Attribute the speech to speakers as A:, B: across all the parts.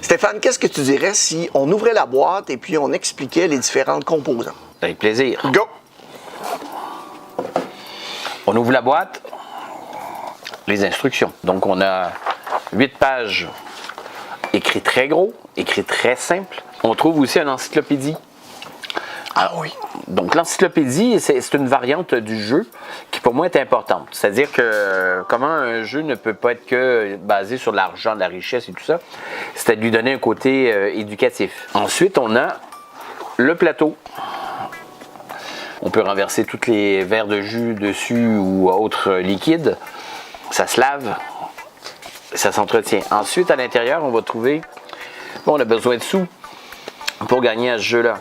A: Stéphane, qu'est-ce que tu dirais si on ouvrait la boîte et puis on expliquait les différentes composants?
B: Avec plaisir.
A: Go!
B: On ouvre la boîte, les instructions. Donc, on a 8 pages écrites très gros, écrites très simple. On trouve aussi une encyclopédie.
A: Ah oui.
B: Donc, l'encyclopédie, c'est une variante du jeu qui, pour moi, est importante. C'est-à-dire que comment un jeu ne peut pas être que basé sur l'argent, la richesse et tout ça, c'est de lui donner un côté éducatif. Ensuite, on a le plateau. On peut renverser tous les verres de jus dessus ou autres liquides. Ça se lave, ça s'entretient. Ensuite, à l'intérieur, on va trouver... Bon, on a besoin de sous pour gagner à ce jeu-là.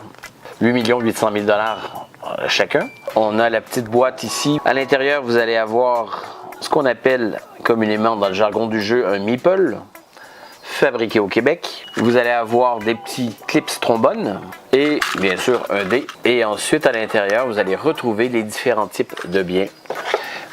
B: 8 800 000 $ chacun. On a la petite boîte ici. À l'intérieur, vous allez avoir ce qu'on appelle communément dans le jargon du jeu un meeple, fabriqué au Québec. Vous allez avoir des petits clips trombones et bien sûr un dé. Et ensuite, à l'intérieur, vous allez retrouver les différents types de biens.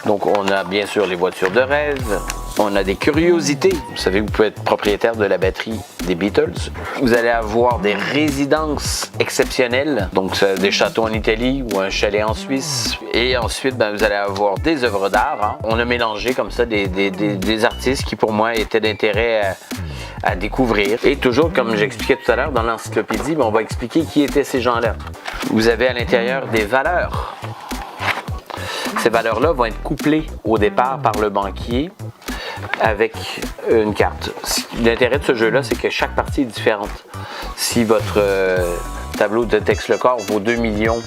B: Donc, on a bien sûr les voitures de rêve. On a des curiosités. Vous savez, vous pouvez être propriétaire de la batterie des Beatles. Vous allez avoir des résidences exceptionnelles, donc des châteaux en Italie ou un chalet en Suisse. Et ensuite, vous allez avoir des œuvres d'art. Hein. On a mélangé comme ça des artistes qui, pour moi, étaient d'intérêt à découvrir. Et toujours, comme j'expliquais tout à l'heure, dans l'encyclopédie, on va expliquer qui étaient ces gens-là. Vous avez à l'intérieur des valeurs. Ces valeurs-là vont être couplées au départ par le banquier avec une carte. L'intérêt de ce jeu-là, c'est que chaque partie est différente. Si votre tableau de texte le corps vaut 2 millions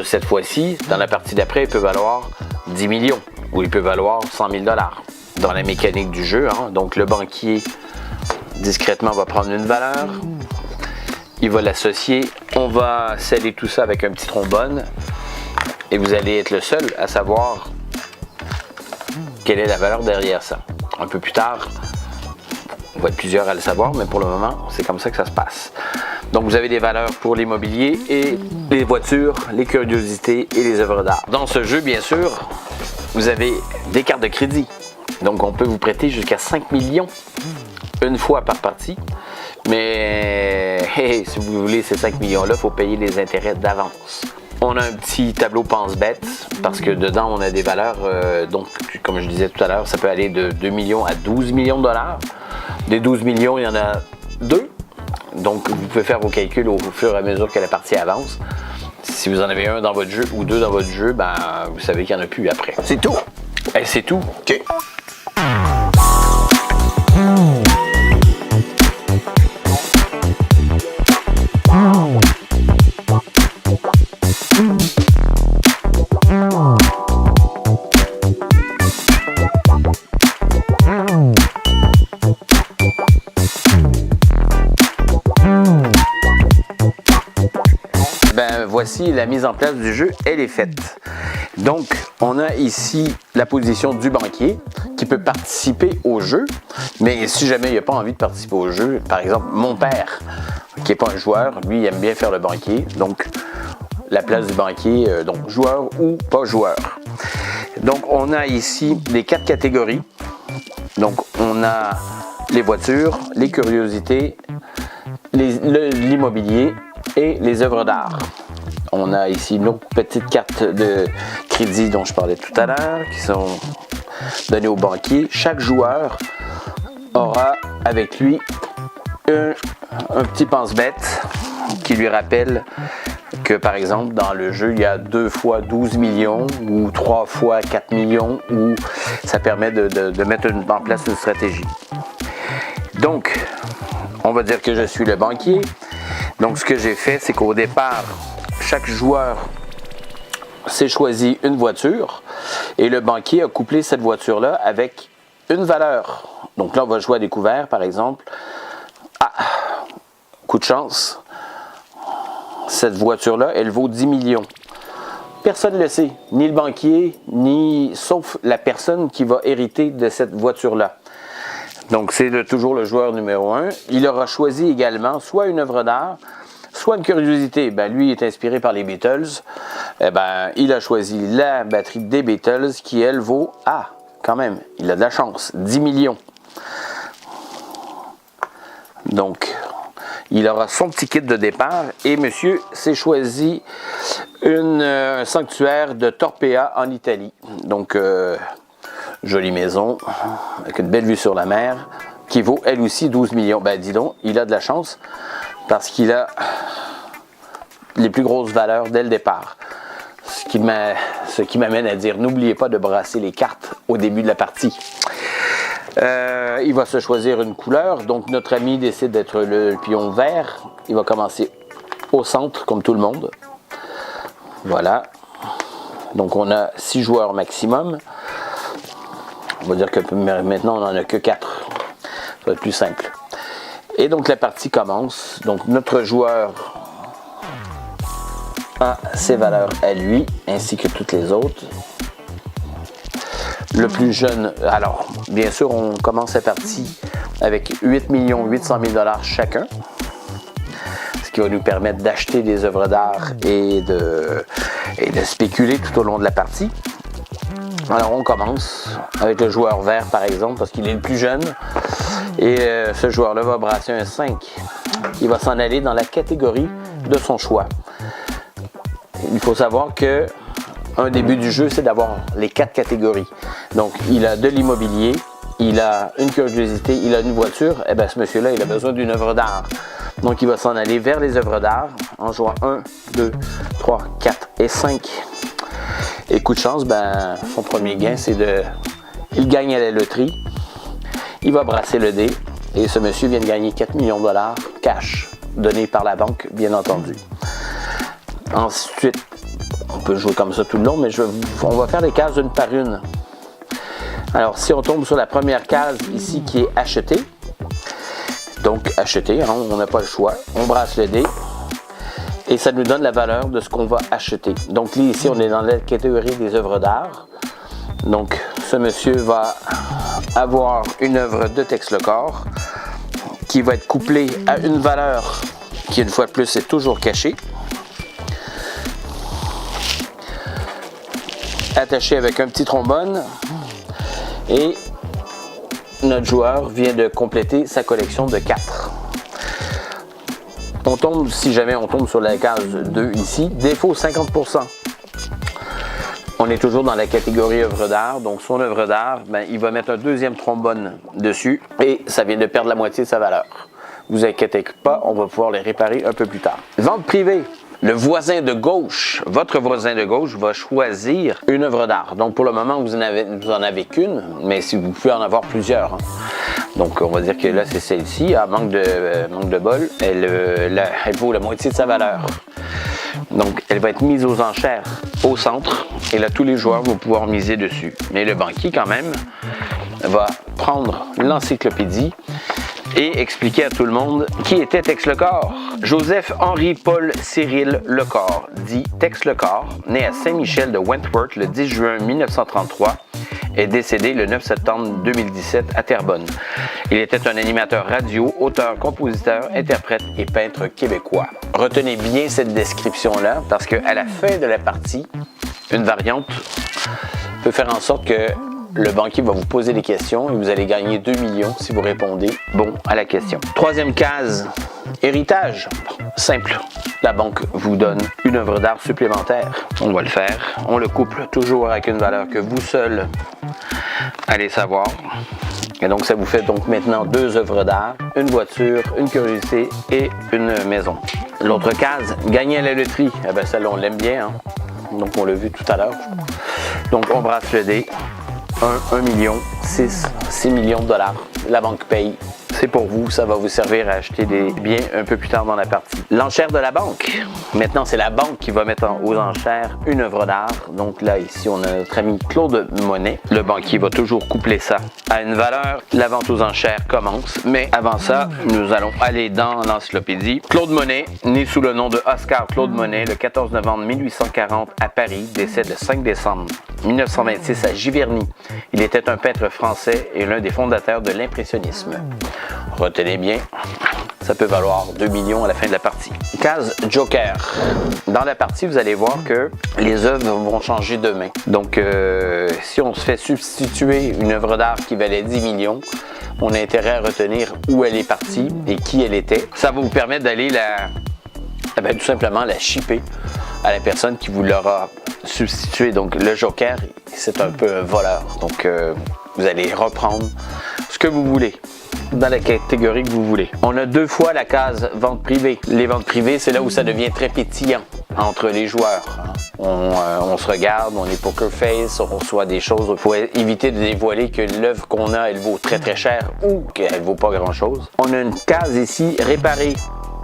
B: cette fois-ci, dans la partie d'après, il peut valoir 10 millions ou il peut valoir 100 000 $. Dans la mécanique du jeu, hein, donc le banquier, discrètement, va prendre une valeur, il va l'associer, on va sceller tout ça avec un petit trombone et vous allez être le seul à savoir quelle est la valeur derrière ça. Un peu plus tard, on va être plusieurs à le savoir, mais pour le moment, c'est comme ça que ça se passe. Donc, vous avez des valeurs pour l'immobilier et les voitures, les curiosités et les œuvres d'art. Dans ce jeu, bien sûr, vous avez des cartes de crédit. Donc, on peut vous prêter jusqu'à 5 millions une fois par partie. Mais si vous voulez ces 5 millions-là, il faut payer les intérêts d'avance. On a un petit tableau pense-bête parce que dedans, on a des valeurs, donc comme je disais tout à l'heure, ça peut aller de 2 millions à 12 millions de dollars. Des 12 millions, il y en a 2. Donc, vous pouvez faire vos calculs au fur et à mesure que la partie avance. Si vous en avez un dans votre jeu ou deux dans votre jeu, vous savez qu'il n'y en a plus après.
A: C'est tout?
B: Et c'est tout.
A: OK.
B: Voici la mise en place du jeu, elle est faite. Donc, on a ici la position du banquier qui peut participer au jeu, mais si jamais il n'a pas envie de participer au jeu, par exemple, mon père, qui n'est pas un joueur, lui, il aime bien faire le banquier, donc la place du banquier, donc joueur ou pas joueur. Donc, on a ici les 4 catégories. Donc, on a les voitures, les curiosités, l'immobilier et les œuvres d'art. On a ici nos petites cartes de crédit dont je parlais tout à l'heure, qui sont données au banquier. Chaque joueur aura avec lui un petit pense-bête qui lui rappelle que, par exemple, dans le jeu, il y a 2 fois 12 millions ou 3 fois 4 millions où ça permet de mettre en place une stratégie. Donc, on va dire que je suis le banquier. Donc, ce que j'ai fait, c'est qu'au départ, chaque joueur s'est choisi une voiture et le banquier a couplé cette voiture-là avec une valeur. Donc là, on va jouer à découvert, par exemple. Ah, coup de chance, cette voiture-là, elle vaut 10 millions. Personne ne le sait, ni le banquier, ni sauf la personne qui va hériter de cette voiture-là. Donc, c'est toujours le joueur numéro 1. Il aura choisi également soit une œuvre d'art, soit une curiosité. Lui est inspiré par les Beatles. Il a choisi la batterie des Beatles qui, elle, vaut, quand même, il a de la chance, 10 millions. Donc, il aura son petit kit de départ et monsieur s'est choisi un sanctuaire de Torpea en Italie. Donc, jolie maison avec une belle vue sur la mer qui vaut elle aussi 12 millions. Ben, dis donc, il a de la chance parce qu'il a les plus grosses valeurs dès le départ. Ce qui m'amène à dire, n'oubliez pas de brasser les cartes au début de la partie. Il va se choisir une couleur. Donc, notre ami décide d'être le pion vert. Il va commencer au centre, comme tout le monde. Voilà. Donc, on a 6 joueurs maximum. On va dire que maintenant, on n'en a que 4. Ça va être plus simple. Et donc, la partie commence. Donc, notre joueur a ses valeurs à lui, ainsi que toutes les autres. Le plus jeune, alors, bien sûr, on commence la partie avec 8 800 000 $ chacun, ce qui va nous permettre d'acheter des œuvres d'art et de spéculer tout au long de la partie. Alors, on commence avec le joueur vert, par exemple, parce qu'il est le plus jeune, et ce joueur-là va brasser un 5. Il va s'en aller dans la catégorie de son choix. Il faut savoir que un début du jeu, c'est d'avoir les 4 catégories. Donc, il a de l'immobilier, il a une curiosité, il a une voiture. Eh bien, ce monsieur-là, il a besoin d'une œuvre d'art. Donc, il va s'en aller vers les œuvres d'art en jouant 1, 2, 3, 4 et 5. Et coup de chance, ben, son premier gain, c'est de... Il gagne à la loterie. Il va brasser le dé. Et ce monsieur vient de gagner 4 millions de $ cash, donné par la banque, bien entendu. Ensuite, on peut jouer comme ça tout le long, mais on va faire les cases une par une. Alors, si on tombe sur la première case ici qui est acheter, donc acheter, hein, on n'a pas le choix, on brasse le dé et ça nous donne la valeur de ce qu'on va acheter. Donc là, ici, on est dans la catégorie des œuvres d'art. Donc, ce monsieur va avoir une œuvre de Tex Lecor qui va être couplée à une valeur qui, une fois de plus, est toujours cachée. Attaché avec un petit trombone et notre joueur vient de compléter sa collection de 4. On tombe, si jamais on tombe sur la case 2 ici, défaut 50%. On est toujours dans la catégorie œuvre d'art, donc son œuvre d'art, ben, il va mettre un deuxième trombone dessus et ça vient de perdre la moitié de sa valeur. Vous inquiétez pas, on va pouvoir les réparer un peu plus tard. Vente privée. Le voisin de gauche, votre voisin de gauche va choisir une œuvre d'art. Donc pour le moment, vous en avez qu'une, mais si vous pouvez en avoir plusieurs. Hein. Donc on va dire que là, c'est celle-ci. À manque de bol, elle vaut la moitié de sa valeur. Donc elle va être mise aux enchères au centre. Et là, tous les joueurs vont pouvoir miser dessus. Mais le banquier, quand même, va prendre l'encyclopédie et expliquer à tout le monde qui était Tex Lecor. Joseph-Henri-Paul Cyril Lecor, dit Tex Lecor, né à Saint-Michel de Wentworth le 10 juin 1933, est décédé le 9 septembre 2017 à Terrebonne. Il était un animateur radio, auteur, compositeur, interprète et peintre québécois. Retenez bien cette description-là, parce qu'à la fin de la partie, une variante peut faire en sorte que le banquier va vous poser des questions et vous allez gagner 2 millions si vous répondez bon à la question. Troisième case, héritage. Simple. La banque vous donne une œuvre d'art supplémentaire. On va le faire. On le couple toujours avec une valeur que vous seul allez savoir. Et donc, ça vous fait donc maintenant 2 œuvres d'art, une voiture, une curiosité et une maison. L'autre case, gagner à la loterie. Eh bien, celle-là, on l'aime bien. Hein? Donc, on l'a vu tout à l'heure. Donc, on brasse le dé. 1 million, 6 millions de $. La banque paye. C'est pour vous, ça va vous servir à acheter des biens un peu plus tard dans la partie. L'enchère de la banque. Maintenant, c'est la banque qui va mettre aux enchères une œuvre d'art. Donc là, ici, on a notre ami Claude Monet. Le banquier va toujours coupler ça à une valeur. La vente aux enchères commence. Mais avant ça, nous allons aller dans l'encyclopédie. Claude Monet, né sous le nom de Oscar Claude Monet le 14 novembre 1840 à Paris, décède le 5 décembre 1926 à Giverny. Il était un peintre français et l'un des fondateurs de l'impressionnisme. Retenez bien, ça peut valoir 2 millions à la fin de la partie. Case Joker. Dans la partie, vous allez voir que les œuvres vont changer de main. Donc, si on se fait substituer une œuvre d'art qui valait 10 millions, on a intérêt à retenir où elle est partie et qui elle était. Ça va vous permettre d'aller tout simplement la shipper à la personne qui vous l'aura substitué. Donc le joker, c'est un peu un voleur. Donc vous allez reprendre ce que vous voulez dans la catégorie que vous voulez. On a 2 fois la case vente privée. Les ventes privées, c'est là où ça devient très pétillant entre les joueurs. On se regarde, on est poker face, on reçoit des choses. Il faut éviter de dévoiler que l'œuvre qu'on a, elle vaut très très cher ou qu'elle vaut pas grand chose. On a une case ici réparée.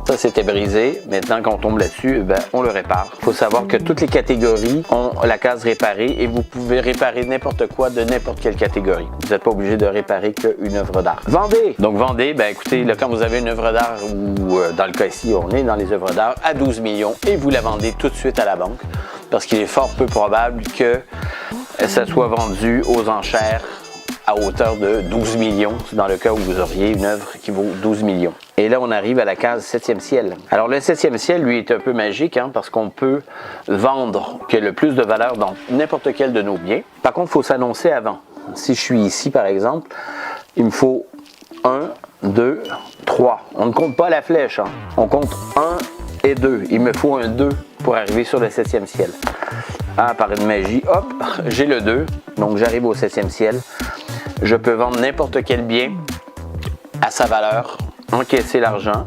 B: Ça, c'était brisé. Maintenant, quand on tombe là-dessus, on le répare. Il faut savoir que toutes les catégories ont la case réparée et vous pouvez réparer n'importe quoi de n'importe quelle catégorie. Vous n'êtes pas obligé de réparer qu'une œuvre d'art. Vendez! Donc, vendez, écoutez, là, quand vous avez une œuvre d'art ou dans le cas ici, on est dans les œuvres d'art à 12 millions et vous la vendez tout de suite à la banque parce qu'il est fort peu probable que ça soit vendu aux enchères à hauteur de 12 millions, dans le cas où vous auriez une œuvre qui vaut 12 millions. Et là, on arrive à la case 7e ciel. Alors, le 7e ciel, lui, est un peu magique, parce qu'on peut vendre que le plus de valeur dans n'importe quel de nos biens. Par contre, il faut s'annoncer avant. Si je suis ici, par exemple, il me faut 1, 2, 3. On ne compte pas la flèche, on compte 1 et 2. Il me faut un 2 pour arriver sur le 7e ciel. Par une magie, hop, j'ai le 2, donc j'arrive au 7e ciel. Je peux vendre n'importe quel bien à sa valeur, encaisser l'argent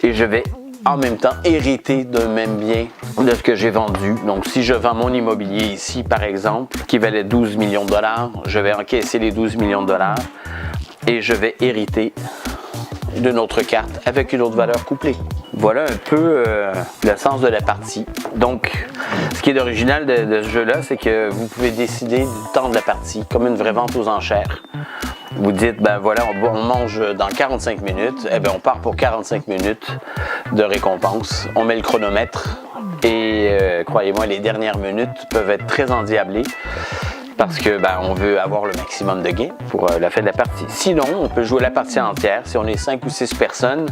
B: et je vais en même temps hériter d'un même bien de ce que j'ai vendu. Donc si je vends mon immobilier ici par exemple, qui valait 12 millions de dollars, je vais encaisser les 12 millions de dollars et je vais hériter d'une autre carte avec une autre valeur couplée. Voilà un peu le sens de la partie. Donc, ce qui est original de ce jeu-là, c'est que vous pouvez décider du temps de la partie, comme une vraie vente aux enchères. Vous dites, voilà, on mange dans 45 minutes, on part pour 45 minutes de récompense. On met le chronomètre et croyez-moi, les dernières minutes peuvent être très endiablées. Parce que on veut avoir le maximum de gains pour la fin de la partie. Sinon, on peut jouer la partie entière. Si on est 5 ou 6 personnes,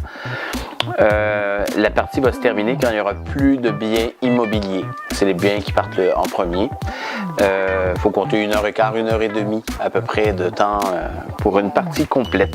B: la partie va se terminer quand il n'y aura plus de biens immobiliers. C'est les biens qui partent en premier. Faut compter 1h15, 1h30 à peu près de temps pour une partie complète.